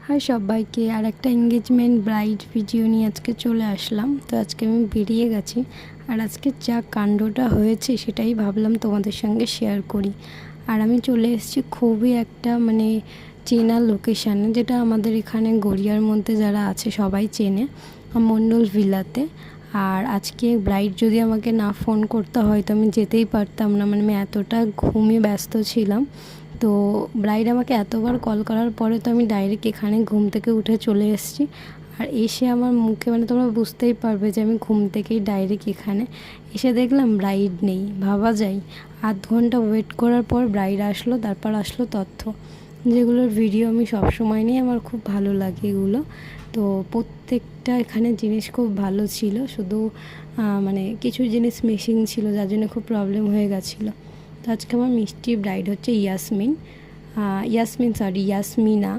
High সবাইকে, আর একটা engagement bride video নিয়ে আজকে চলে আসলাম। তো আজকে আমি বেরিয়ে গেছি, আর আজকে যা কাণ্ডটা হয়েছে সেটাই ভাবলাম তোমাদের সঙ্গে শেয়ার করি। আর আমি চলে এসেছি খুবই একটা চেনা লোকেশানে, যেটা আমাদের এখানে গড়িয়ার মধ্যে যারা আছে সবাই চেনে, মণ্ডল ভিলাতে। আর আজকে ব্রাইড যদি আমাকে না ফোন করতে হয় তো আমি যেতেই পারতাম না, আমি এতটা ঘুমিয়ে ব্যস্ত ছিলাম। তো ব্রাইড আমাকে এতবার কল করার পরে তো আমি ডাইরেক্ট এখানে ঘুম থেকে উঠে চলে এসেছি। আর এসে আমার মুখে তোমরা বুঝতেই পারবে যে আমি ঘুম থেকেই ডাইরেক্ট এখানে এসে দেখলাম ব্রাইড নেই। ভাবা যায়, আধ ঘন্টা ওয়েট করার পর ব্রাইড আসলো, তারপর আসলো তথ্য, যেগুলোর ভিডিও আমি সবসময় নিই, আমার খুব ভালো লাগে এগুলো। তো প্রত্যেকটা এখানে জিনিস খুব ভালো ছিল, শুধু কিছু জিনিস মিসিং ছিল, যার জন্য খুব প্রবলেম হয়ে গেছিলো। তো আজকে আমার মিষ্টি ব্রাইড হচ্ছে ইয়াসমিনা।